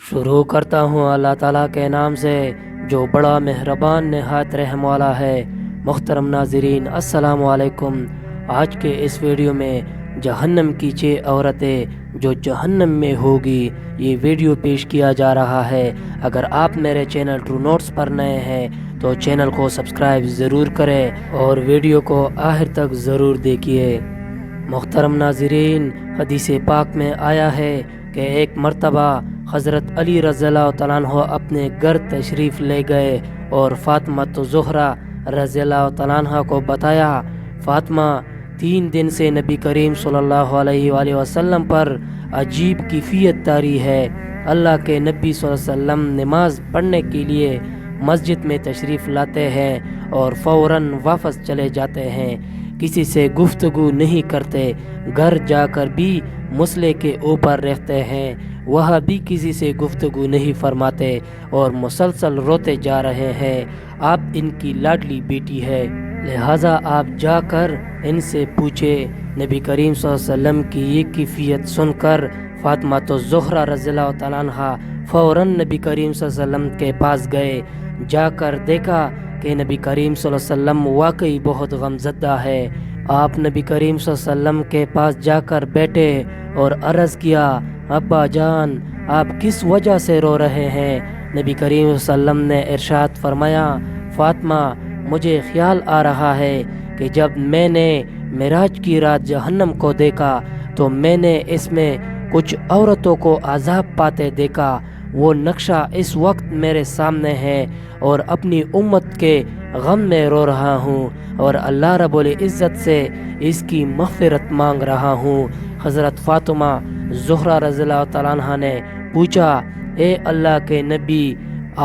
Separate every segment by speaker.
Speaker 1: شروع کرتا ہوں اللہ تعالیٰ کے نام سے جو بڑا مہربان نہایت رحم والا ہے۔ محترم ناظرین السلام علیکم۔ آج کے اس ویڈیو میں جہنم کی 6 عورتیں جو جہنم میں ہوگی یہ ویڈیو پیش کیا جا رہا ہے۔ اگر آپ میرے چینل ٹرو نوٹس پر نئے ہیں تو چینل کو سبسکرائب ضرور کریں اور ویڈیو کو آخر تک ضرور دیکھیے۔ محترم ناظرین، حدیث پاک میں آیا ہے کہ ایک مرتبہ حضرت علی رضی اللہ تعالیٰ عنہ اپنے گھر تشریف لے گئے اور فاطمہ زہرا رضی اللہ تعالیٰ عنہ کو بتایا، فاطمہ 3 دن سے نبی کریم صلی اللہ علیہ وآلہ وسلم پر عجیب کیفیت طاری ہے۔ اللہ کے نبی صلی اللہ علیہ وسلم نماز پڑھنے کے لیے مسجد میں تشریف لاتے ہیں اور فوراً واپس چلے جاتے ہیں، کسی سے گفتگو نہیں کرتے، گھر جا کر بھی مسلح کے اوپر رہتے ہیں، وہاں بھی کسی سے گفتگو نہیں فرماتے اور مسلسل روتے جا رہے ہیں۔ آپ ان کی لاڈلی بیٹی ہے، لہٰذا آپ جا کر ان سے پوچھے۔ نبی کریم صلی اللہ علیہ وسلم کی یہ کیفیت سن کر فاطمہ زہرا رضی اللہ تعالیٰ عنہ فوراً نبی کریم صلی اللہ علیہ وسلم کے پاس گئے۔ جا کر دیکھا کہ نبی کریم صلی اللہ علیہ وسلم واقعی بہت غمزدہ ہے۔ آپ نبی کریم صلی اللہ علیہ وسلم کے پاس جا کر بیٹھے اور عرض کیا، ابا جان آپ کس وجہ سے رو رہے ہیں؟ نبی کریم صلی اللہ علیہ وسلم نے ارشاد فرمایا، فاطمہ مجھے خیال آ رہا ہے کہ جب میں نے معراج کی رات جہنم کو دیکھا تو میں نے اس میں کچھ عورتوں کو عذاب پاتے دیکھا، وہ نقشہ اس وقت میرے سامنے ہے اور اپنی امت کے غم میں رو رہا ہوں اور اللہ رب العزت سے اس کی مغفرت مانگ رہا ہوں۔ حضرت فاطمہ زہرا رضی اللہ تعالیٰ عنہ نے پوچھا، اے اللہ کے نبی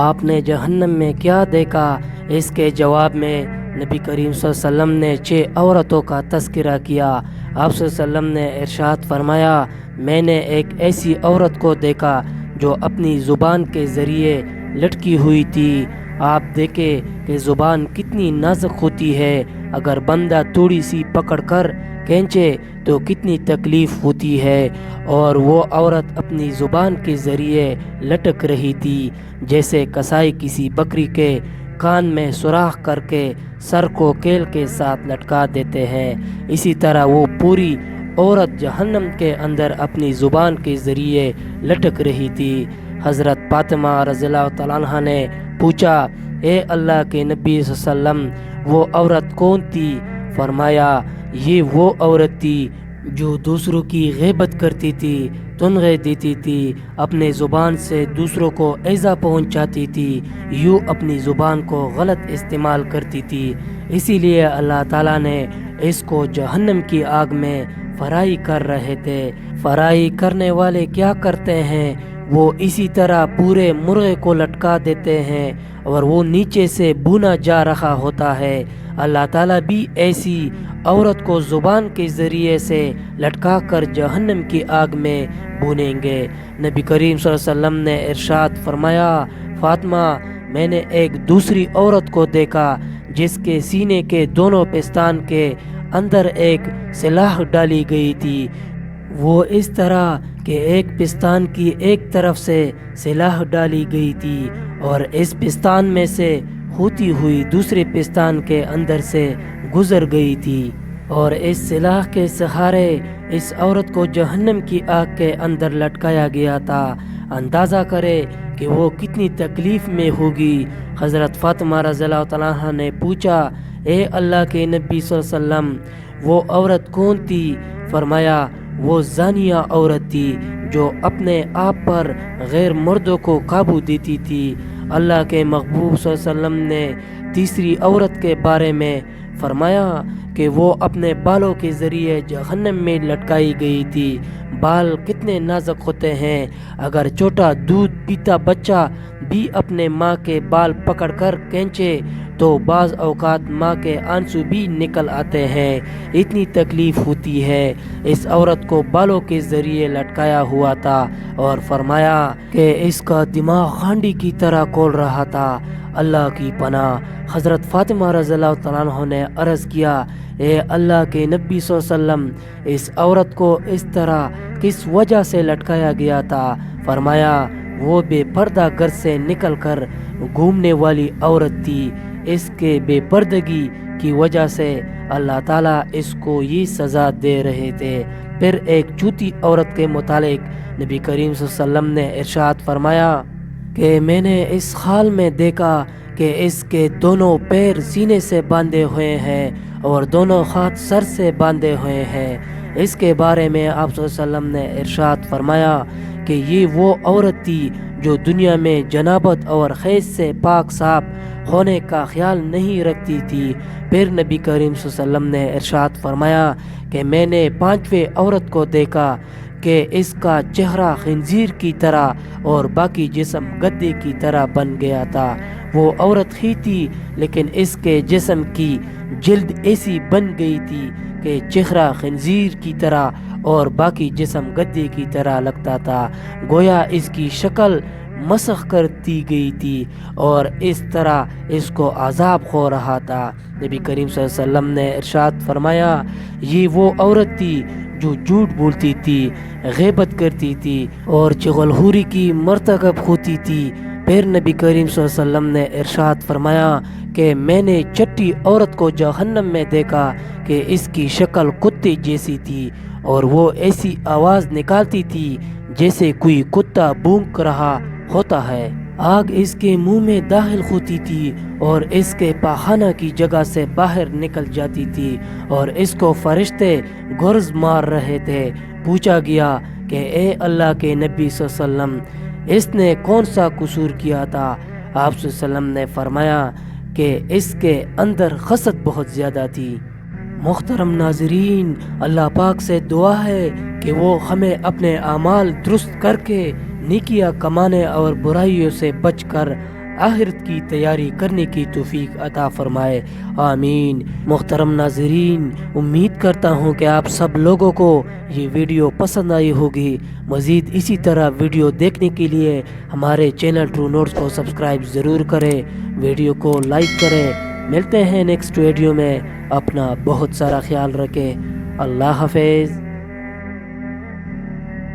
Speaker 1: آپ نے جہنم میں کیا دیکھا؟ اس کے جواب میں نبی کریم صلی اللہ علیہ وسلم نے 6 عورتوں کا تذکرہ کیا۔ آپ صلی اللہ علیہ وسلم نے ارشاد فرمایا، میں نے ایک ایسی عورت کو دیکھا جو اپنی زبان کے ذریعے لٹکی ہوئی تھی۔ آپ دیکھیں کہ زبان کتنی نازک ہوتی ہے، اگر بندہ تھوڑی سی پکڑ کر کھینچے تو کتنی تکلیف ہوتی ہے، اور وہ عورت اپنی زبان کے ذریعے لٹک رہی تھی جیسے کسائی کسی بکری کے کان میں سوراخ کر کے سر کو کیل کے ساتھ لٹکا دیتے ہیں، اسی طرح وہ پوری عورت جہنم کے اندر اپنی زبان کے ذریعے لٹک رہی تھی۔ حضرت فاطمہ رضی اللہ تعالیٰ عنہ نے پوچھا، اے اللہ کے نبی صلی اللہ علیہ وسلم وہ عورت کون تھی؟ فرمایا، یہ وہ عورت تھی جو دوسروں کی غیبت کرتی تھی، تنغے دیتی تھی، اپنے زبان سے دوسروں کو ایذا پہنچاتی تھی، یوں اپنی زبان کو غلط استعمال کرتی تھی، اسی لیے اللہ تعالیٰ نے اس کو جہنم کی آگ میں فرائی کر رہے تھے۔ فرائی کرنے والے کیا کرتے ہیں؟ وہ اسی طرح پورے مرغے کو لٹکا دیتے ہیں اور وہ نیچے سے بھونا جا رہا ہوتا ہے۔ اللہ تعالیٰ بھی ایسی عورت کو زبان کے ذریعے سے لٹکا کر جہنم کی آگ میں بھونیں گے۔ نبی کریم صلی اللہ علیہ وسلم نے ارشاد فرمایا، فاطمہ میں نے ایک دوسری عورت کو دیکھا جس کے سینے کے دونوں پستان کے اندر ایک سلاخ ڈالی گئی تھی، وہ اس طرح کہ ایک پستان کی ایک طرف سے سلاخ ڈالی گئی تھی اور اس پستان میں سے ہوتی ہوئی دوسرے پستان کے اندر سے گزر گئی تھی، اور اس سلاخ کے سہارے اس عورت کو جہنم کی آگ کے اندر لٹکایا گیا تھا۔ اندازہ کرے کہ وہ کتنی تکلیف میں ہوگی۔ حضرت فاطمہ رضی اللہ تعالیٰ عنہ نے پوچھا، اے اللہ کے نبی صلی اللہ علیہ وسلم وہ عورت کون تھی؟ فرمایا، وہ زانیہ عورت تھی جو اپنے آپ پر غیر مردوں کو قابو دیتی تھی۔ اللہ کے محبوب صلی اللہ علیہ وسلم نے تیسری عورت کے بارے میں فرمایا کہ وہ اپنے بالوں کے ذریعے جہنم میں لٹکائی گئی تھی۔ بال کتنے نازک ہوتے ہیں، اگر چھوٹا دودھ پیتا بچہ بھی اپنے ماں کے بال پکڑ کر کھینچے تو بعض اوقات ماں کے آنسو بھی نکل آتے ہیں، اتنی تکلیف ہوتی ہے۔ اس عورت کو بالوں کے ذریعے لٹکایا ہوا تھا اور فرمایا کہ اس کا دماغ ہانڈی کی طرح کھول رہا تھا۔ اللہ کی پناہ۔ حضرت فاطمہ رضی اللہ تعالیٰ عنہ نے عرض کیا، اے اللہ کے نبی صلی اللہ علیہ وسلم اس عورت کو اس طرح کس وجہ سے لٹکایا گیا تھا؟ فرمایا، وہ بے پردہ گھر سے نکل کر گھومنے والی عورت تھی۔ اس کے بے پردگی کی وجہ سے اللہ تعالیٰ اس کو یہ سزا دے رہے تھے۔ پھر ایک چوتی عورت کے متعلق نبی کریم صلی اللہ علیہ وسلم نے ارشاد فرمایا کہ میں نے اس حال میں دیکھا کہ اس کے دونوں پیر سینے سے باندھے ہوئے ہیں اور دونوں ہاتھ سر سے باندھے ہوئے ہیں۔ اس کے بارے میں آپ صلی اللہ علیہ وسلم نے ارشاد فرمایا کہ یہ وہ عورت تھی جو دنیا میں جنابت اور خیز سے پاک صاف ہونے کا خیال نہیں رکھتی تھی۔ پھر نبی کریم صلی اللہ علیہ وسلم نے ارشاد فرمایا کہ میں نے 5ویں عورت کو دیکھا کہ اس کا چہرہ خنزیر کی طرح اور باقی جسم گدے کی طرح بن گیا تھا۔ وہ عورت ہی تھی لیکن اس کے جسم کی جلد ایسی بن گئی تھی کہ چہرہ خنزیر کی طرح اور باقی جسم گدے کی طرح لگتا تھا، گویا اس کی شکل مسخ کر دی گئی تھی اور اس طرح اس کو عذاب ہو رہا تھا۔ نبی کریم صلی اللہ علیہ وسلم نے ارشاد فرمایا یہ وہ عورت تھی جو جھوٹ بولتی تھی، غیبت کرتی تھی اور چغل خوری کی مرتکب ہوتی تھی۔ پھر نبی کریم صلی اللہ علیہ وسلم نے ارشاد فرمایا کہ میں نے چھٹی عورت کو جہنم میں دیکھا کہ اس کی شکل کتے جیسی تھی اور وہ ایسی آواز نکالتی تھی جیسے کوئی کتا بھونک رہا ہوتا ہے۔ آگ اس کے منہ میں داخل ہوتی تھی اور اس کے پاخانہ کی جگہ سے باہر نکل جاتی تھی اور اس کو فرشتے گرز مار رہے تھے۔ پوچھا گیا کہ اے اللہ کے نبی صلی اللہ علیہ وسلم اس نے کون سا قصور کیا تھا؟ آپ صلی اللہ علیہ وسلم نے فرمایا کہ اس کے اندر خست بہت زیادہ تھی۔ محترم ناظرین، اللہ پاک سے دعا ہے کہ وہ ہمیں اپنے اعمال درست کر کے نیکیاں کمانے اور برائیوں سے بچ کر آخرت کی تیاری کرنے کی توفیق عطا فرمائے، آمین۔ محترم ناظرین، امید کرتا ہوں کہ آپ سب لوگوں کو یہ ویڈیو پسند آئی ہوگی۔ مزید اسی طرح ویڈیو دیکھنے کے لیے ہمارے چینل ٹرو نوٹس کو سبسکرائب ضرور کریں، ویڈیو کو لائک کریں۔ ملتے ہیں نیکسٹ ویڈیو میں، اپنا بہت سارا خیال رکھیں، اللہ حافظ۔